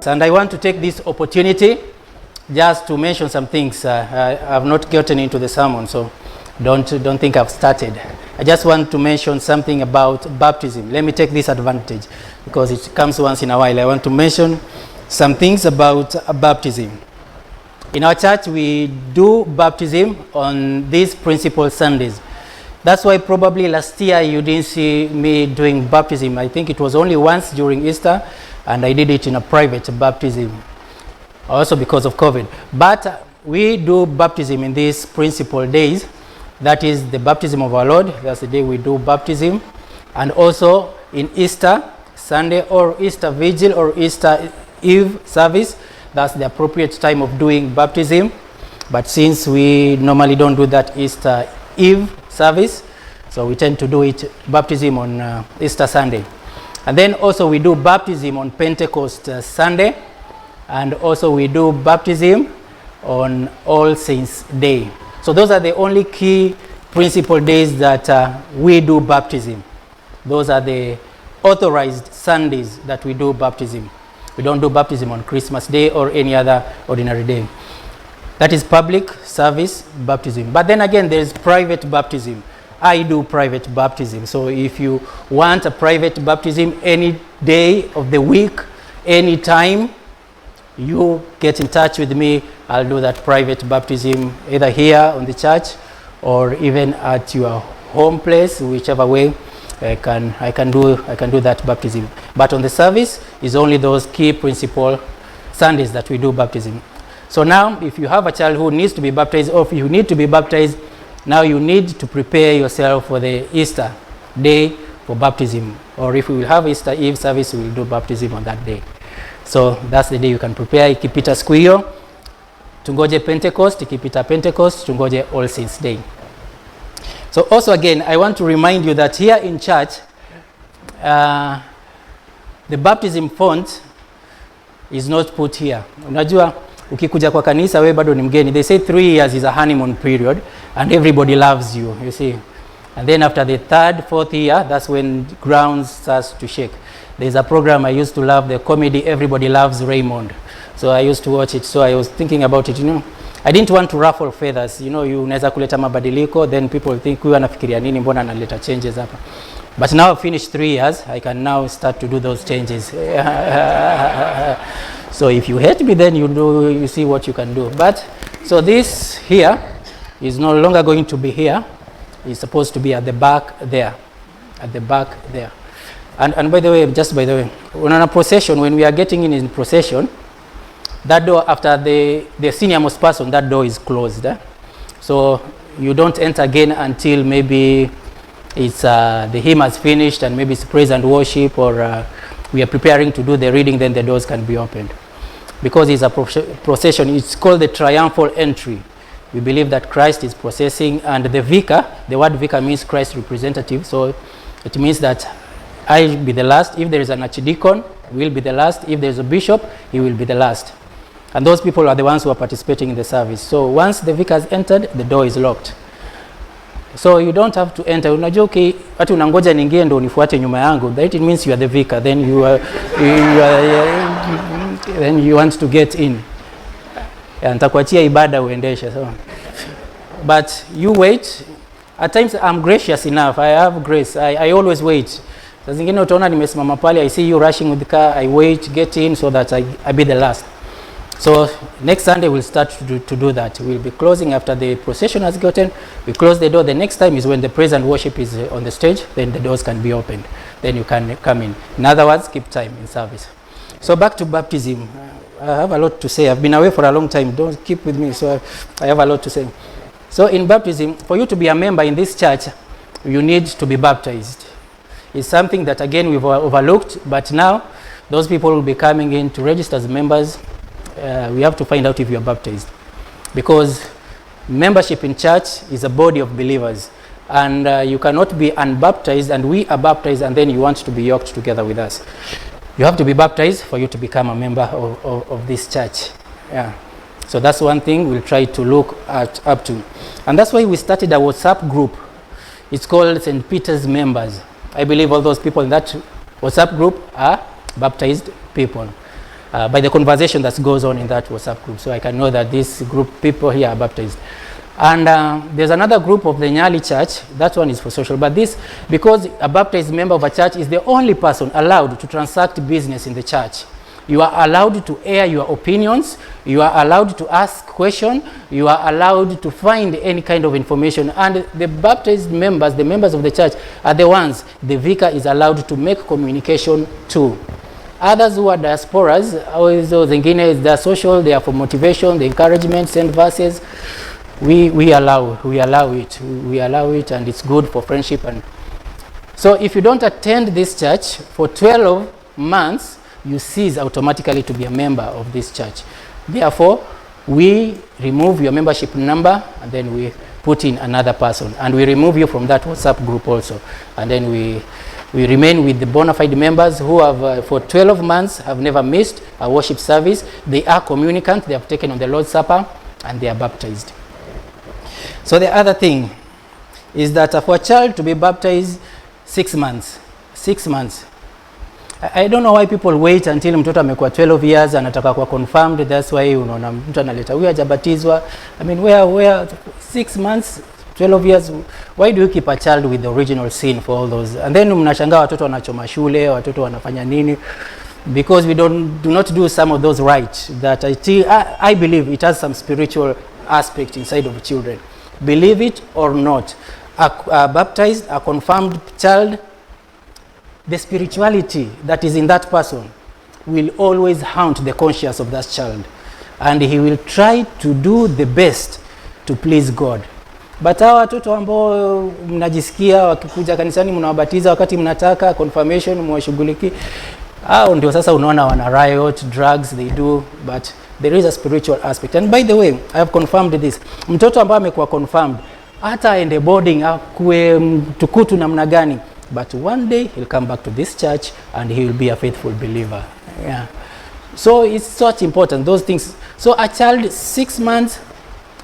And I want to take this opportunity just to mention some things. I've not gotten into the sermon, so don't think I've started. I just want to mention something about baptism. Let me take this advantage because it comes once in a while. I want to mention some things about baptism. In our church, we do baptism on these principal Sundays. That's why probably last year you didn't see me doing baptism. I think it was only once during Easter, and I did it in a private baptism, also because of COVID. But we do baptism in these principal days. That is the baptism of our Lord. That's the day we do baptism. And also in Easter Sunday or Easter Vigil or Easter Eve service, that's the appropriate time of doing baptism. But since we normally don't do that Easter Eve service, so we tend to do it baptism on Easter Sunday. And then also we do baptism on Pentecost Sunday, and also we do baptism on All Saints Day. So those are the only key principal days that we do baptism. Those are the authorized Sundays that we do baptism. We don't do baptism on Christmas Day or any other ordinary day. That is public service baptism. But then again, there is private baptism. I do private baptism. So if you want a private baptism any day of the week, any time, you get in touch with me. I'll do that private baptism either here on the church or even at your home place, whichever way. I can do that baptism. But on the service is only those key principal Sundays that we do baptism. So now, if you have a child who needs to be baptized, or if you need to be baptized, now you need to prepare yourself for the Easter day for baptism. Or if we will have Easter Eve service, we will do baptism on that day. So that's the day you can prepare. Ikipita siku hiyo, tungoje Pentecost. Ikipita Pentecost, tungoje All Saints Day. So also again, I want to remind you that here in church, the baptism font is not put here. Unajua, ukikuja kwa kanisa we bado ni mgeni. They say 3 years is a honeymoon period and everybody loves you, you see. And then after the 3rd, 4th year, that's when ground starts to shake. There's a program I used to love, the comedy Everybody Loves Raymond. So I used to watch it. So I was thinking about it, you know. I didn't want to ruffle feathers. You know, you unaweza kuleta mabadiliko, then people think huyu anafikiria nini, mbona analeta changes hapa. But now I've finished 3 years, I can now start to do those changes. So if you hate me, then you see what you can do. But so this here is no longer going to be here. It's supposed to be at the back there. At the back there. And by the way, just by the way, when on a procession, when we are getting in procession, that door, after the senior most person, that door is closed. So you don't enter again until maybe it's the hymn has finished and maybe it's praise and worship, or we are preparing to do the reading, then the doors can be opened. Because it's a procession, it's called the triumphal entry. We believe that Christ is processing, and the vicar, the word vicar means Christ representative, so it means that I will be the last. If there is an archdeacon, we will be the last. If there is a bishop, he will be the last. And those people are the ones who are participating in the service. So once the vicar has entered, the door is locked. So you don't have to enter. Unajua okay, hata unangoja ningie ndo unifuate nyuma yangu. That it means you are the vicar. Then then you want to get in. Nitakuachia ibada uendeshe. So, but you wait. At times I'm gracious enough. I have grace. I always wait. Saa zingine utaona nimesimama pale, I see you rushing with the car, I wait, get in so that I be the last. So next Sunday we'll start to do that. We'll be closing after the procession has gotten. We close the door. The next time is when the praise and worship is on the stage. Then the doors can be opened. Then you can come in. In other words, keep time in service. So back to baptism. I have a lot to say. I've been away for a long time. Don't keep with me. So I have a lot to say. So in baptism, for you to be a member in this church, you need to be baptized. It's something that again we've overlooked, but now those people will be coming in to register as members. We have to find out if you are baptized, because membership in church is a body of believers, and you cannot be unbaptized and we are baptized and then you want to be yoked together with us. You have to be baptized for you to become a member of this church. Yeah. So that's one thing we'll try to look up to, and that's why we started a WhatsApp group. It's called St. Peter's Members. I believe all those people in that WhatsApp group are baptized people. by the conversation that goes on in that WhatsApp group. So I can know that this group people here are baptized. And there's another group of the Nyali church. That one is for social. But this, because a baptized member of a church is the only person allowed to transact business in the church. You are allowed to air your opinions. You are allowed to ask questions. You are allowed to find any kind of information. And the baptized members, the members of the church, are the ones the vicar is allowed to make communication to. Others who are diasporas, they are social, they are for motivation, the encouragement, send verses. We allow it, and it's good for friendship. And so if you don't attend this church for 12 months, you cease automatically to be a member of this church. Therefore, we remove your membership number, and then we put in another person, and we remove you from that WhatsApp group also. And then we remain with the bona fide members who have for 12 months have never missed a worship service. They are communicant, they have taken on the Lord's Supper, and they are baptized. So the other thing is that for a child to be baptized, 6 months. 6 months. I don't know why people wait until mtoto amekuwa 12 years anataka kuwa confirmed. That's why unaona mtu analeta huyu hajabatizwa. I mean, where 6 months, 12 years, why do you keep a child with the original sin for all those? And then mnashangaa watoto wanachoma shule, watoto wanafanya nini? Because we do not do some of those right. That I believe it has some spiritual aspect inside of children. Believe it or not, a baptized, a confirmed child, the spirituality that is in that person will always haunt the conscience of that child, and he will try to do the best to please God. But hawa watoto ambao mnajisikia wakikuja kanisani mnawabatiza wakati mnataka confirmation mwashughuliki, hao ndio sasa unaona wana riot, drugs they do, but there is a spiritual aspect. And by the way, I have confirmed this. Mtoto ambaye amekuwa confirmed, hata aende boarding, akuwe mtukutu namna gani, but one day he'll come back to this church and he will be a faithful believer. Yeah. So it's such important, those things. So a child 6 months,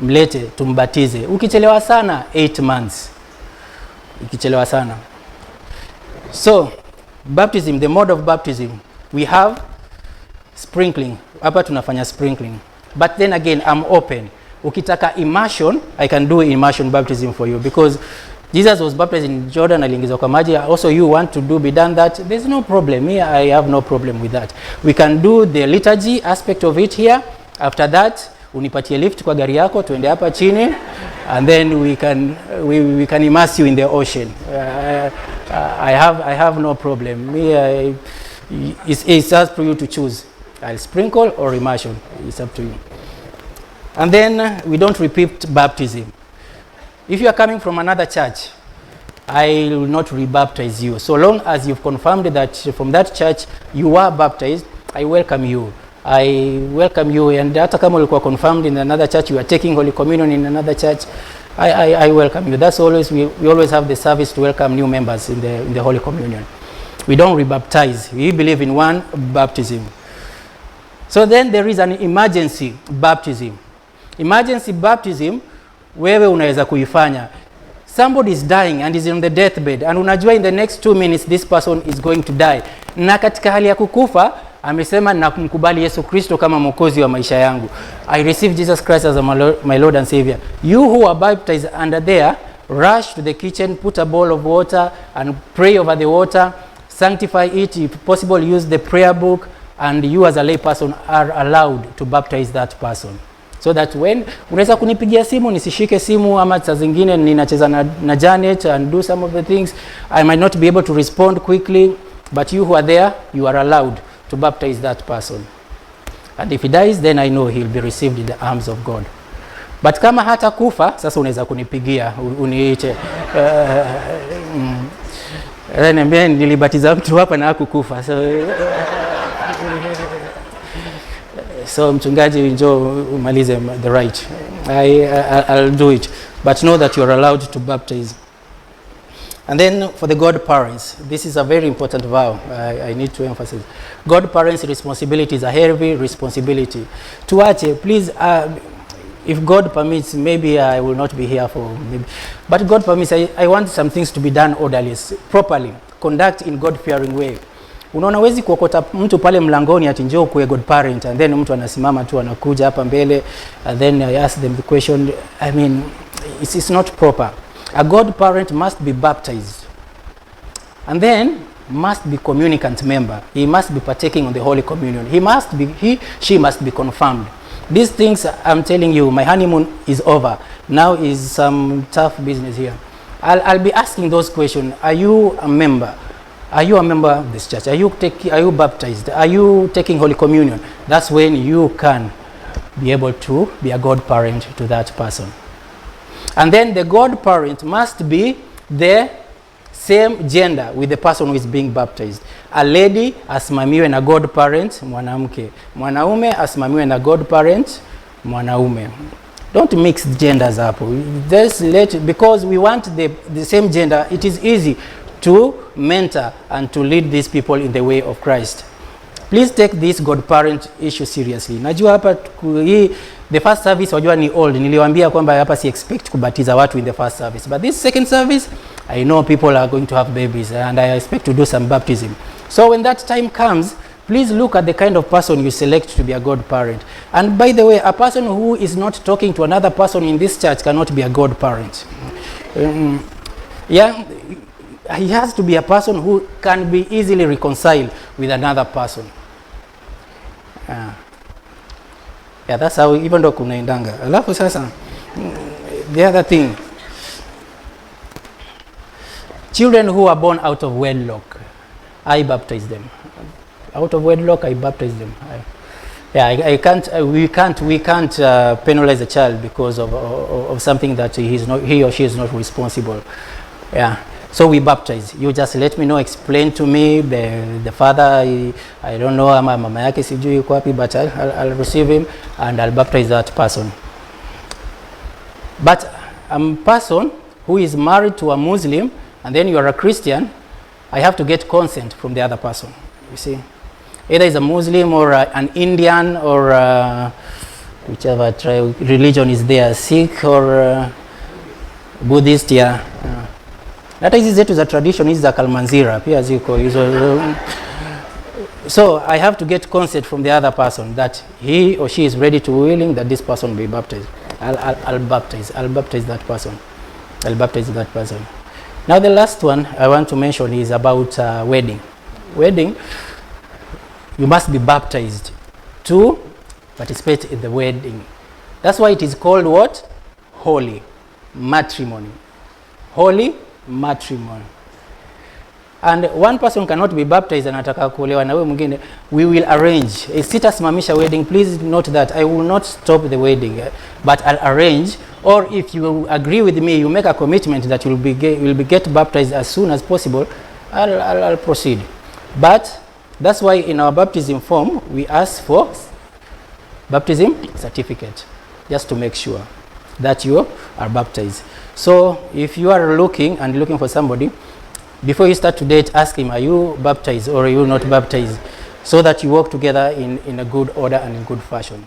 mlete tumbatize. Ukichelewa sana 8 months. Ukichelewa sana. So baptism, the mode of baptism, we have sprinkling. Hapa tunafanya sprinkling. But then again, I'm open. Ukitaka immersion, I can do immersion baptism for you, because Jesus was baptized in Jordan, aliingizwa kwa maji. Also you want to be done that, there's no problem here. I have no problem with that. We can do the liturgy aspect of it here. After that, unipatie lift kwa gari yako tuende hapa chini, and then we can immerse you in the ocean. I have no problem. It's up for you to choose. I'll sprinkle or immersion. It's up to you. And then we don't repeat baptism. If you are coming from another church, I will not rebaptize you. So long as you've confirmed that from that church you are baptized, I welcome you. I welcome you. And hata kama ulikuwa confirmed in another church, you are taking Holy Communion in another church, I welcome you. That's always, we always have the service to welcome new members in the Holy Communion. We don't rebaptize. We believe in one baptism. So then there is an emergency baptism. Emergency baptism, wewe unaweza kuifanya. Somebody is dying and is on the deathbed, and unajua in the next 2 minutes this person is going to die. Na katika hali ya kukufa, amesema na kumkubali Yesu Kristo kama mwokozi wa maisha yangu. I receive Jesus Christ as my Lord and Savior. You who are baptized under there, rush to the kitchen, put a bowl of water and pray over the water, sanctify it, if possible use the prayer book, and you as a lay person are allowed to baptize that person. So that when unaweza kunipigia simu nisishike simu, ama saa zingine ninacheza na Janet and do some of the things, I might not be able to respond quickly, but you who are there, you are allowed to baptize that person. And if he dies, then I know he'll be received in the arms of God. But kama hata kufa, sasa unaweza kunipigia uniite, niambie nilibatiza mtu hapa na hakukufa. So mchungaji, njoo umalize the right. I'll do it, but know that you're allowed to baptize. And then for the godparents, this is a very important vow. I need to emphasize. Godparents' responsibility is a heavy responsibility. Tuache, please, if God permits, maybe I will not be here for maybe, but God permits, I want some things to be done orderly, properly, conduct in God-fearing way. Unaona wezi kuokota mtu pale mlangoni ati njoo kuwe godparent, and then mtu anasimama tu anakuja hapa mbele, and then I ask them the question. I mean, it's not proper. A godparent must be baptized, and then must be communicant member. He must be partaking on the Holy Communion. She must be confirmed. These things I'm telling you, my honeymoon is over. Now is some tough business here. I'll be asking those questions. Are you a member? Are you a member of this church? Are you baptized? Are you taking Holy Communion? That's when you can be able to be a godparent to that person. And then the godparent must be the same gender with the person who is being baptized. A lady asimamiwe na godparent mwanamke. Mwanaume asimamiwe na godparent mwanaume. Don't mix genders up. Because we want the same gender, it is easy to mentor and to lead these people in the way of Christ. Please take this godparent issue seriously. Najua hapa the first service wajua ni old. Niliwaambia kwamba hapa si expect kubatiza watu in the first service. But this second service, I know people are going to have babies and I expect to do some baptism. So when that time comes, please look at the kind of person you select to be a godparent. And by the way, a person who is not talking to another person in this church cannot be a godparent. Yeah, he has to be a person who can be easily reconciled with another person. Yeah, that's how even though kunaendanga. Alafu sasa, the other thing, children who are born out of wedlock, I baptize them. Out of wedlock, I baptize them. We can't penalize a child because of something that he or she is not responsible. Yeah. So we baptize. You just let me know, explain to me the father. I don't know, mama yake sijui yuko wapi, but I'll receive him and I'll baptize that person. But a person who is married to a Muslim and then you are a Christian, I have to get consent from the other person. You see, either is a Muslim or an Indian or whichever religion is there, Sikh or Buddhist. Yeah. Hata hizi zetu za tradition hizi za Kalmanzira pia ziko hizo. So I have to get consent from the other person that he or she is ready to willing that this person be baptized. I'll baptize that person. I'll baptize that person. Now the last one I want to mention is about wedding. Wedding, you must be baptized to participate in the wedding. That's why it is called what? Holy matrimony. Holy matrimony. And one person cannot be baptized anataka kuolewa na wewe mwingine. We will arrange. Sitasimamisha wedding. Please note that I will not stop the wedding, but I'll arrange. Or if you agree with me, you make a commitment that you will get baptized as soon as possible, I'll proceed. But that's why in our baptism form we ask for baptism certificate, just to make sure that you are baptized. So if you are looking for somebody, before you start to date, ask him, are you baptized or are you not baptized? So that you work together in a good order and in good fashion.